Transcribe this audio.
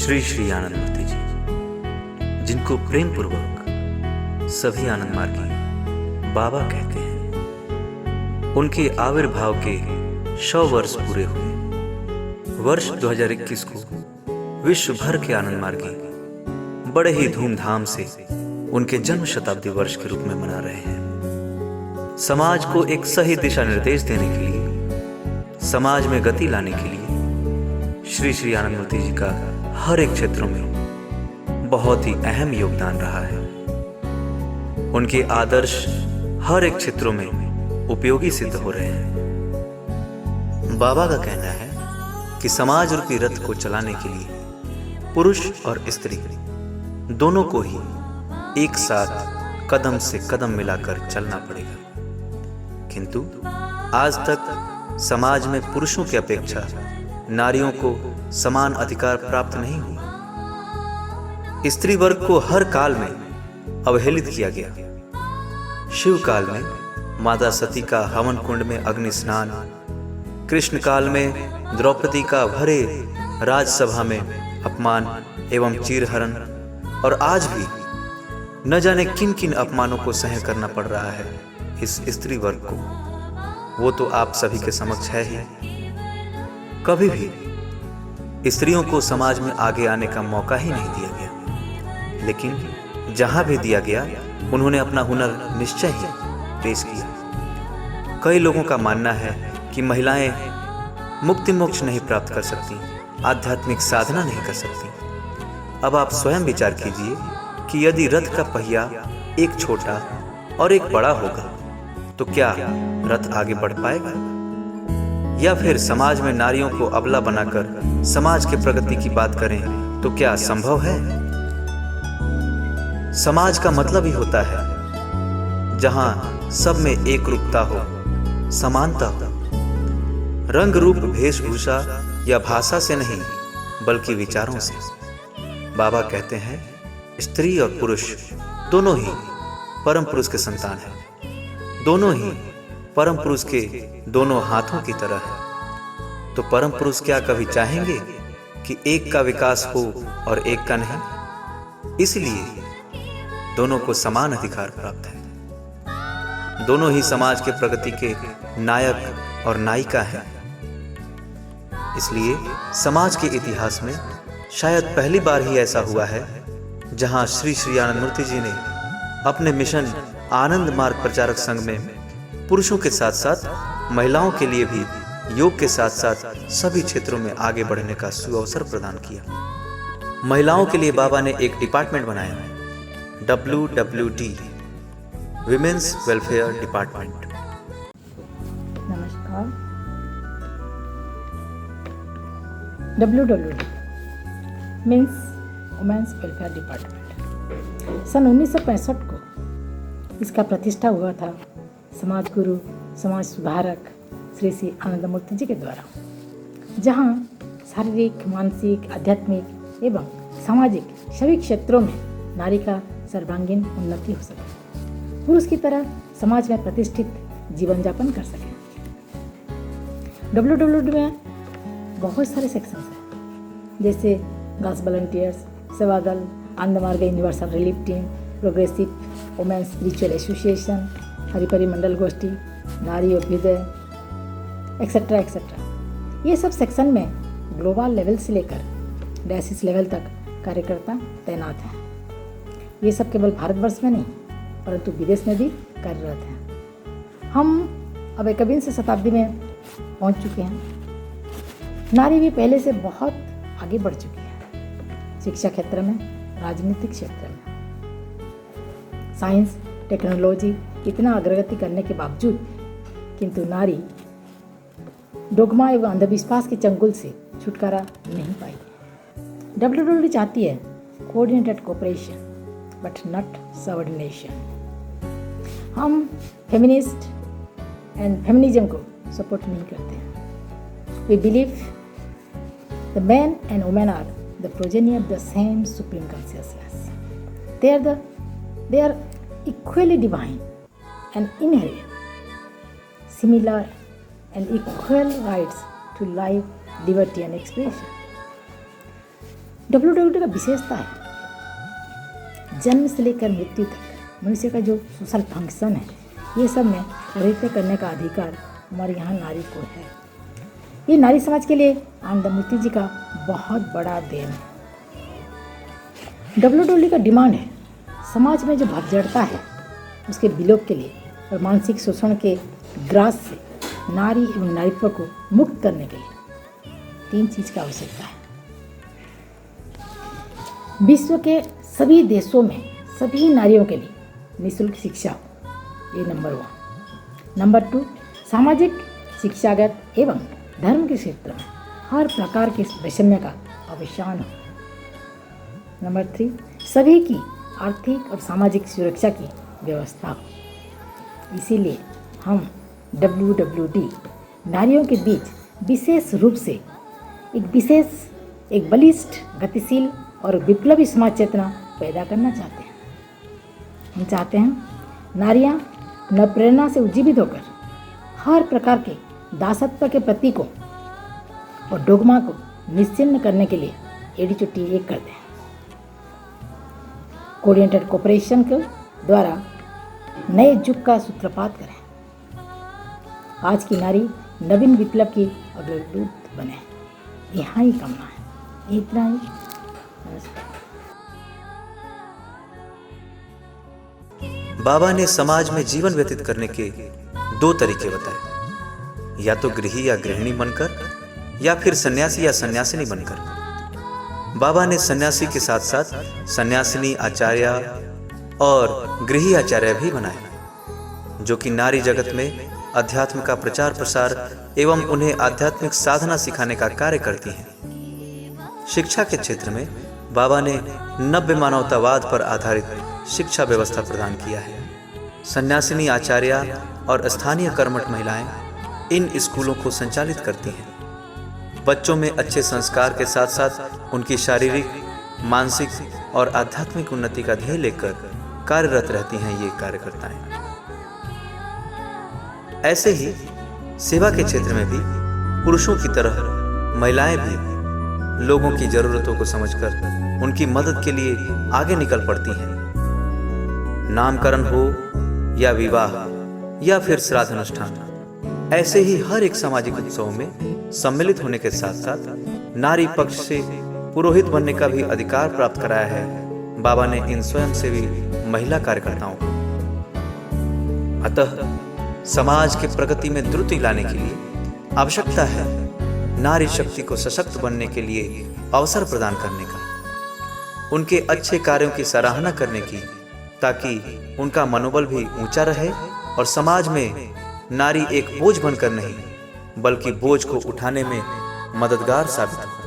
श्री श्री आनंद मूर्ति जी, जिनको प्रेम पूर्वक सभी आनंद मार्गी बाबा कहते हैं, उनके आविर्भाव के 100 वर्ष पूरे हुए। वर्ष 2021 को विश्व भर के आनंद मार्गी बड़े ही धूमधाम से उनके जन्म शताब्दी वर्ष के रूप में मना रहे हैं। समाज को एक सही दिशा निर्देश देने के लिए, समाज में गति लाने के लिए श्री श्री आनंद मूर्ति जी का हर एक क्षेत्रों में बहुत ही अहम योगदान रहा है। उनके आदर्श हर एक क्षेत्रों में उपयोगी सिद्ध हो रहे हैं। बाबा का कहना है कि समाज रूपी रथ को चलाने के लिए पुरुष और स्त्री दोनों को ही एक साथ कदम से कदम मिलाकर चलना पड़ेगा। किंतु आज तक समाज में पुरुषों की अपेक्षा नारियों को समान अधिकार प्राप्त नहीं हुआ। स्त्री वर्ग को हर काल में अवहेलित किया गया। शिव काल में माता सती का हवन कुंड में अग्नि स्नान, कृष्ण काल में द्रौपदी का भरे राजसभा में अपमान एवं चीरहरण, और आज भी न जाने किन किन अपमानों को सहन करना पड़ रहा है इस स्त्री वर्ग को। वो तो आप सभी के समक्ष है ही। कभी भी स्त्रियों को समाज में आगे आने का मौका ही नहीं दिया गया, लेकिन जहां भी दिया गया उन्होंने अपना हुनर निश्चय ही पेश किया। कई लोगों का मानना है कि महिलाएं मुक्ति मोक्ष नहीं प्राप्त कर सकती, आध्यात्मिक साधना नहीं कर सकती। अब आप स्वयं विचार कीजिए कि यदि रथ का पहिया एक छोटा और एक बड़ा होगा तो क्या रथ आगे बढ़ पाएगा? या फिर समाज में नारियों को अबला बनाकर समाज के प्रगति की बात करें तो क्या संभव है? समाज का मतलब ही होता है जहां सब में एक रूपता हो, समानता हो। रंग रूप वेशभूषा या भाषा से नहीं बल्कि विचारों से। बाबा कहते हैं स्त्री और पुरुष दोनों ही परम पुरुष के संतान हैं। दोनों ही परम पुरुष के दोनों हाथों की तरह है। तो परम पुरुष क्या कभी चाहेंगे कि एक का विकास हो और एक का नहीं? इसलिए दोनों को समान अधिकार प्राप्त है। दोनों ही समाज के प्रगति के नायक और नायिका हैं। इसलिए समाज के इतिहास में शायद पहली बार ही ऐसा हुआ है जहां श्री श्री आनंद मूर्ति जी ने अपने मिशन आनंद मार्ग प्रचारक संघ में पुरुषों के साथ साथ महिलाओं के लिए भी योग के साथ साथ सभी क्षेत्रों में आगे बढ़ने का सुअवसर प्रदान किया। महिलाओं के लिए बाबा ने एक डिपार्टमेंट बनाया है, WWD, विमेन्स वेलफेयर डिपार्टमेंट। नमस्कार। WWD means women's welfare department. सन 1965 को इसका प्रतिष्ठा हुआ था समाज गुरु, समाज सुधारक श्री श्री आनंद मूर्ति जी के द्वारा, जहां शारीरिक, मानसिक, आध्यात्मिक एवं सामाजिक सभी क्षेत्रों में नारी का सर्वांगीण उन्नति हो सके, पुरुष की तरह समाज में प्रतिष्ठित जीवन यापन कर सके। WWD में बहुत सारे सेक्शंस हैं, जैसे गर्ल्स वॉलंटियर्स, सेवा Dal, Anand Marg universal relief team, progressive women's spiritual association, Haripari Mandal Goshthi, Nari Abhyuday, etcetera etcetera. ये सब सेक्शन में ग्लोबल लेवल से लेकर डायसिस लेवल तक कार्यकर्ता तैनात हैं। ये सब केवल भारतवर्ष में नहीं परंतु विदेश में भी कार्यरत हैं। हम अब 21वीं शताब्दी में पहुंच चुके हैं। नारी भी पहले से बहुत आगे बढ़ चुकी है, शिक्षा क्षेत्र में, राजनीतिक क्षेत्र में। साइंस टेक्नोलॉजी इतना अग्रगति करने के बावजूद किंतु नारी डोगमा एवं अंधविश्वास के चंगुल से छुटकारा नहीं पाई। WWD चाहती है coordinated cooperation but not subordination. हम फेमिनिस्ट एंड फेमिनिज्म को सपोर्ट नहीं करते हैं। We believe the man and women are the progeny of the same supreme consciousness. they are equally divine and inherent, similar and equal rights to life, liberty and expression. WWD का विशेषता है जन्म से लेकर मृत्यु तक मनुष्य का जो सोशल फंक्शन है, ये सब में रहते करने का अधिकार हमारे यहाँ नारी को है। ये नारी समाज के लिए आनंदमूर्ति जी का बहुत बड़ा देन है। WWD का डिमांड है समाज में जो भगजड़ता है उसके विलोप के लिए और मानसिक शोषण के ग्रास से नारी एवं नारीत्व को मुक्त करने के लिए 3 चीज़ की आवश्यकता है। विश्व के सभी देशों में सभी नारियों के लिए निःशुल्क शिक्षा हो, ये नंबर 1। नंबर 2, सामाजिक शिक्षागत एवं धर्म के क्षेत्र में हर प्रकार के वैषम्य का अवसान हो। नंबर 3, सभी की आर्थिक और सामाजिक सुरक्षा की व्यवस्था हो। इसीलिए हम WWD नारियों के बीच विशेष रूप से एक बलिष्ठ, गतिशील और विप्लवी समाज चेतना पैदा करना चाहते हैं। हम चाहते हैं नारियां नवप्रेरणा से उज्जीवित होकर हर प्रकार के दासत्व के प्रतीकों और डोगमा को निश्चिन्न करने के लिए एडी-चोटी एक करते हैं। कोऑर्डिनेटेड कोऑपरेशन के द्वारा नए युग का सूत्रपात करें। आज की नारी नवीन विप्लव की अग्रदूत बने, यहाँ ही कामना है। इतना ही। नमस्कार। बाबा ने समाज में जीवन व्यतीत करने के 2 तरीके बताए, या तो गृही या गृहिणी बनकर या फिर सन्यासी या सन्यासिनी बनकर। बाबा ने सन्यासी के साथ साथ सन्यासिनी आचार्य और गृही आचार्य भी बनाए, जो कि नारी जगत में अध्यात्म का प्रचार प्रसार एवं उन्हें आध्यात्मिक साधना सिखाने का कार्य करती हैं। शिक्षा के क्षेत्र में बाबा ने नव्य मानवतावाद पर आधारित शिक्षा व्यवस्था प्रदान किया है। सन्यासिनी आचार्य और स्थानीय कर्मठ महिलाएं इन स्कूलों को संचालित करती हैं। बच्चों में अच्छे संस्कार के साथ साथ उनकी शारीरिक, मानसिक और आध्यात्मिक उन्नति का ध्येय लेकर कार्यरत रहती हैं ये कार्यकर्ताएं। ऐसे ही सेवा के क्षेत्र में भी पुरुषों की तरह महिलाएं भी लोगों की जरूरतों को समझकर उनकी मदद के लिए आगे निकल पड़ती हैं। नामकरण हो या विवाह या फिर श्राद्ध अनुष्ठान, ऐसे ही हर एक सामाजिक उत्सव में सम्मिलित होने के साथ साथ नारी पक्ष से पुरोहित बनने का भी अधिकार प्राप्त कराया है बाबा ने इन स्वयंसेवी महिला कार्यकर्ताओं को। अतः समाज के प्रगति में द्रुति लाने के लिए आवश्यकता है नारी शक्ति को सशक्त बनने के लिए अवसर प्रदान करने का, उनके अच्छे कार्यों की सराहना करने की, ताकि उनका मनोबल भी ऊंचा रहे और समाज में नारी एक बोझ बनकर नहीं बल्कि बोझ को उठाने में मददगार साबित हो।